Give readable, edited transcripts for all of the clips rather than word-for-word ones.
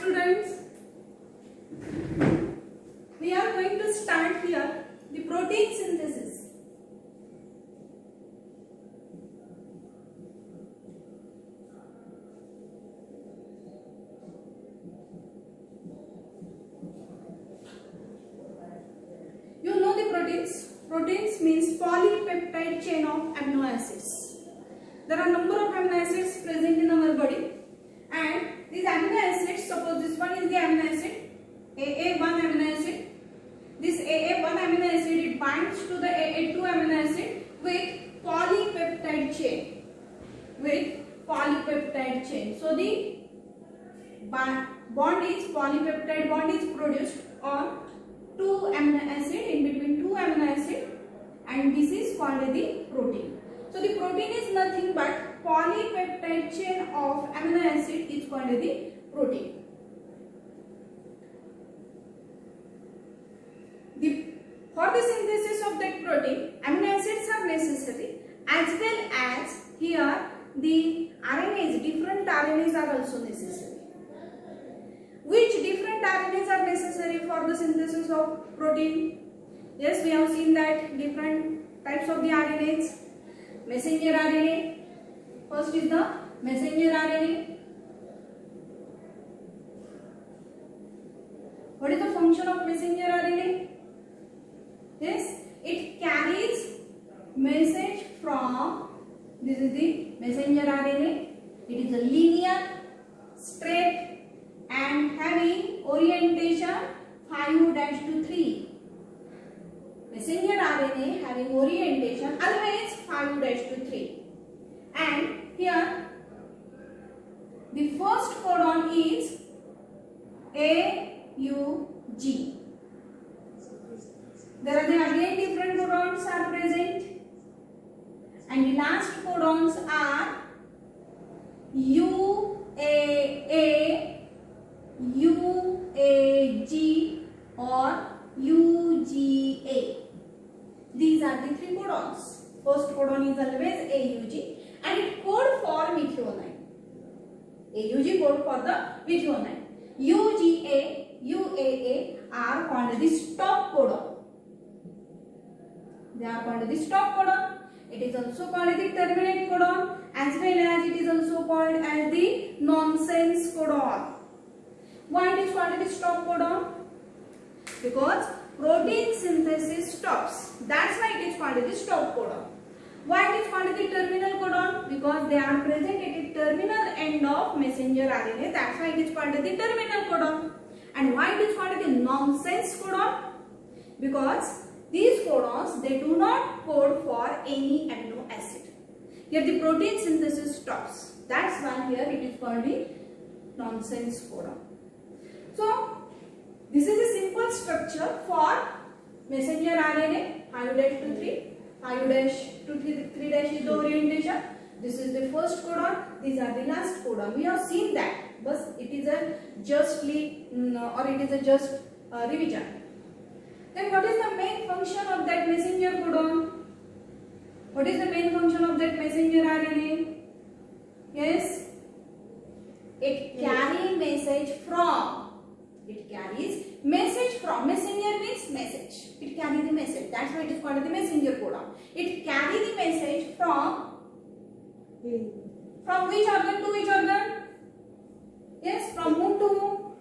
students, we are going to start here the protein synthesis. You know the proteins. Proteins means polypeptide chain of amino acids. There are number of amino acids present in our body, and these amino acids, suppose this one is the amino acid, AA1 amino acid. This AA1 amino acid, it binds to the AA2 amino acid with polypeptide chain. So the bond is polypeptide bond is produced on two amino acid, in between two amino acid, and this is called the protein. So the protein is nothing but polypeptide chain of amino acid is called the protein. For the synthesis of that protein, amino acids are necessary, as well as here the RNAs, different RNAs are also necessary. Which different RNAs are necessary for the synthesis of protein? Yes, we have seen that different types of the RNAs. Messenger RNA. First is the messenger RNA. What is the function of messenger RNA? Yes, it carries message from, this is the messenger RNA. It is a linear, straight and having orientation 5'-3. Messenger RNA having orientation always 5'-3. And here the first codon is AUG. There are again different codons are present, and the last codons are UAA, UAG or UGA. These are the three codons. First codon is always AUG and it code for methionine. AUG code for the methionine. UGA, UAA are called the stop codon. They are called the stop codon. It is also called the terminate codon, as well as it is also called as the nonsense codon. Why it is called the stop codon? Because protein synthesis stops. That's why it is called the stop codon. Why it is called the terminal codon? Because they are present at the terminal end of messenger RNA. That's why it is called the terminal codon. And why it is called the nonsense codon? Because these codons, they do not code for any amino acid. Here the protein synthesis stops. That's why here it is called the nonsense codon. So this is a simple structure for messenger RNA. 5'-3, 5'-3 is the orientation. This is the first codon. These are the last codon. We have seen that, but it is a just revision. Then what is the main function of that messenger codon? What is the main function of that messenger RNA? Yes, it carries message from. It carries message from. Messenger means message. It carries the message. That's why it is called the messenger codon. It carries the message from which organ to which organ? Yes, from whom to whom?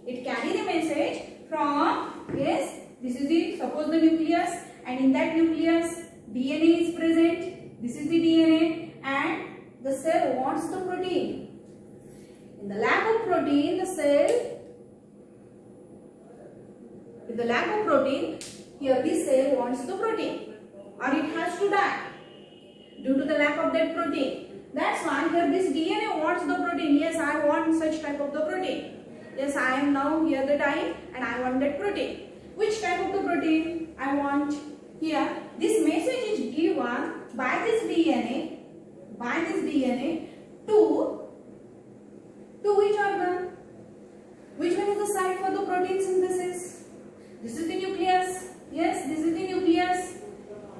It carries the message from, yes, this is the, suppose the nucleus, and in that nucleus DNA is present. This is the DNA, and the cell wants the protein. In the lack of protein, the cell, with the lack of protein, here the cell wants the protein, or it has to die due to the lack of that protein. That's why here this DNA wants the protein. Yes, I want such type of the protein. Yes, I am now here the dying and I want that protein. Which type of the protein I want? Here this message is given by this DNA to which organ? Which one is the site for the protein synthesis? This is the nucleus. Yes, this is the nucleus.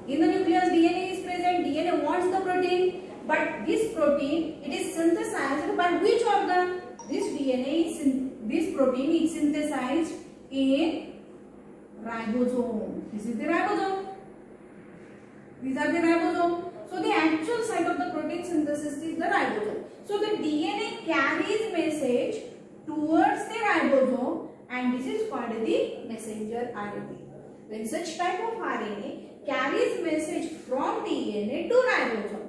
In the nucleus DNA is present. DNA wants the protein, but this protein, it is synthesized by which organ? This DNA is this protein is synthesized in ribosome. This is the ribosome. These are the ribosome. So the actual site of the protein synthesis is the ribosome. So the DNA carries message towards the ribosome, and this is called the messenger RNA. When such type of RNA carries message from DNA to ribosome.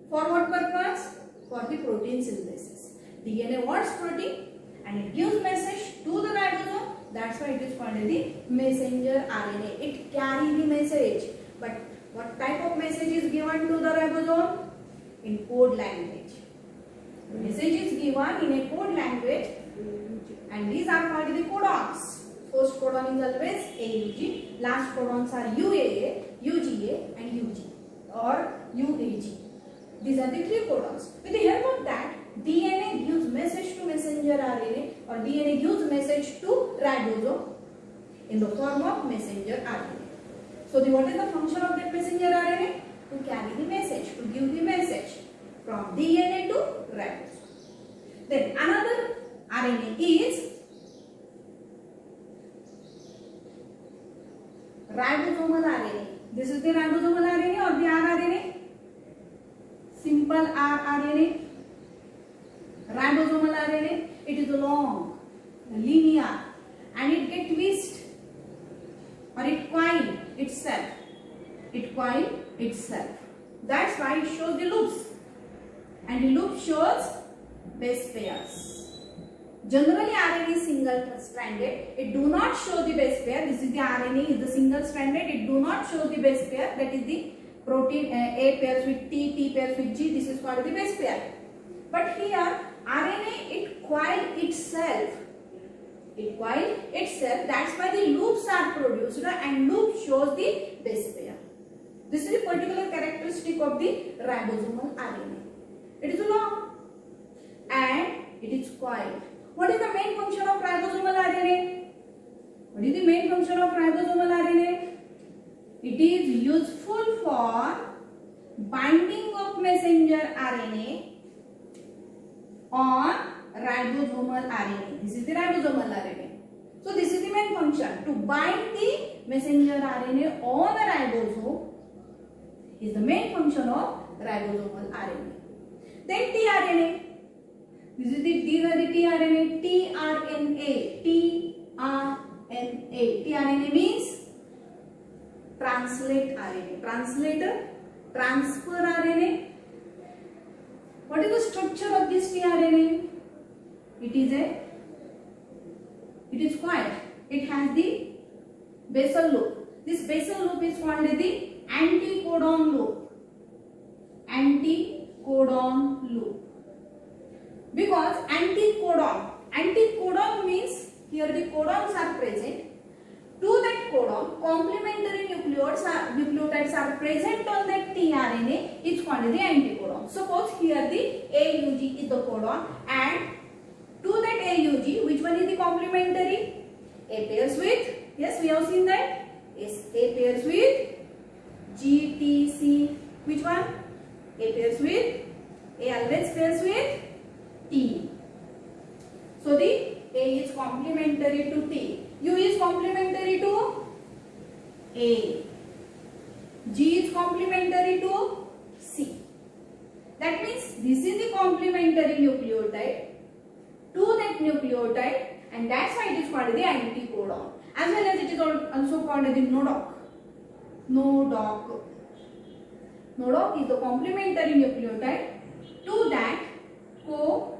For what purpose? For the protein synthesis. DNA wants protein and it gives message to the ribosome. That's why it is called the messenger RNA. It carries the message. But what type of message is given to the ribosome? In code language. The message is given in a code language, and these are called the codons. First codon is always AUG. Last codons are UAA, UGA and UG or UAG. These are the three codons. With the help of that, DNA gives message to messenger RNA, or DNA gives message to ribosome in the form of messenger RNA. So what is the function of that messenger RNA? To carry the message, to give the message from DNA to ribosome. Then another RNA is ribosomal RNA. This is the ribosomal RNA or the rRNA. Simple rRNA. Ribosomal RNA. It is long, linear, and it gets twist or it coil itself. It coil itself. That's why it shows the loops, and the loop shows base pairs. Generally, RNA is single stranded. It do not show the base pair. This is the RNA is the single stranded. It do not show the base pair. That is the protein A pairs with T, T pairs with G. This is called the base pair. But here RNA it coil itself. It coil itself. That's why the loops are produced, and loop shows the base pair. This is a particular characteristic of the ribosomal RNA. It is long and it is coiled. What is the main function of ribosomal RNA? What is the main function of ribosomal RNA? It is useful for binding of messenger RNA on ribosomal RNA. This is the ribosomal RNA. So this is the main function. To bind the messenger RNA on the ribosome is the main function of ribosomal RNA. Then tRNA. These are the tRNA. tRNA. tRNA means translate RNA. Translator, transfer RNA. What is the structure of this tRNA? It is coiled. It has the basal loop. This basal loop is called the anticodon loop. Anticodon loop. Because anticodon means here the codons are present. To that codon, complementary nucleotides are present on that tRNA. It's called the anticodon. Suppose here the AUG is the codon, and to that AUG, which one is the complementary? A pairs with, yes, we have seen that. Yes, A pairs with GTC. Which one? A pairs with, A always pairs with T. So the A is complementary to T. U is complementary to A. G is complementary to C. That means this is the complementary nucleotide to that nucleotide, and that's why it is called the anticodon. As well as it is also called the NODOC. NODOC. NODOC is the complementary nucleotide to that codon.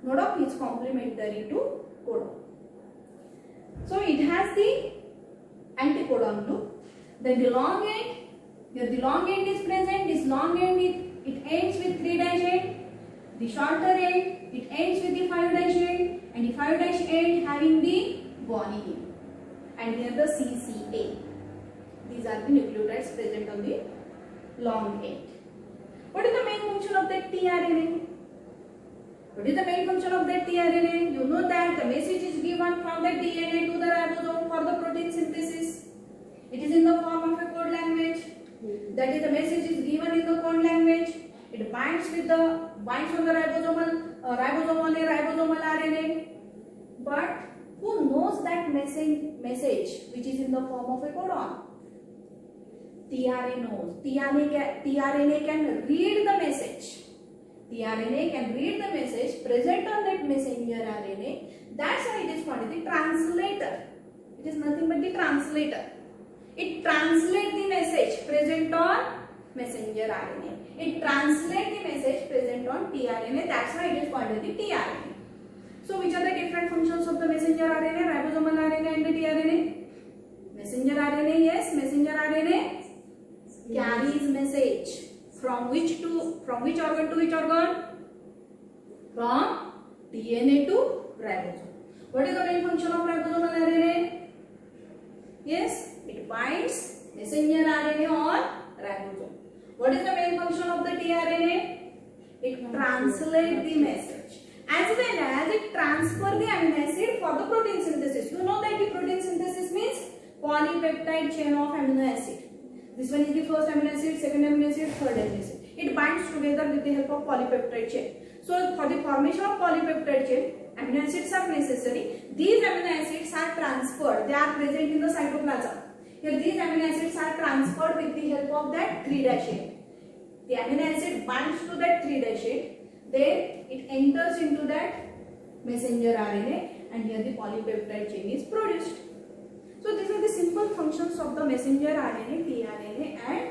NODOC is complementary to codon. So it has the anticodon loop. Then the long end, here the long end is present. This long end it ends with 3' end. The shorter end it ends with the 5' end, and the 5' end having the guanine. And here the CCA. These are the nucleotides present on the long end. What is the main function of that tRNA? What is the main function of that tRNA? You know that the message is given from the DNA to the ribosome for the protein synthesis. It is in the form of a code language. That is, the message is given in the code language. It binds on the ribosome on a ribosomal RNA. But who knows that message which is in the form of a codon? tRNA knows. tRNA can read the message. tRNA can read the message present on that messenger RNA. That's why it is called the translator. It is nothing but the translator. It translates the message present on messenger RNA. It translates the message present on tRNA. That's why it is called the tRNA. So which are the different functions of the messenger RNA, ribosomal RNA and the tRNA? Messenger RNA, yes, messenger RNA carries message from which organ to which organ? From DNA to ribosome. What is the main function of ribosomal RNA? Yes, it binds messenger RNA on ribosome. What is the main function of the tRNA? It translates the message as well as it transfers the amino acid for the protein synthesis. You know that the protein synthesis means polypeptide chain of amino acid. This one is the first amino acid, second amino acid, third amino acid. It binds together with the help of polypeptide chain. So for the formation of polypeptide chain, amino acids are necessary. These amino acids are transferred. They are present in the cytoplasm. Here these amino acids are transferred with the help of that 3' chain. The amino acid binds to that 3' chain. Then it enters into that messenger RNA and here the polypeptide chain is produced. So these are the simple functions of the messenger RNA, tRNA and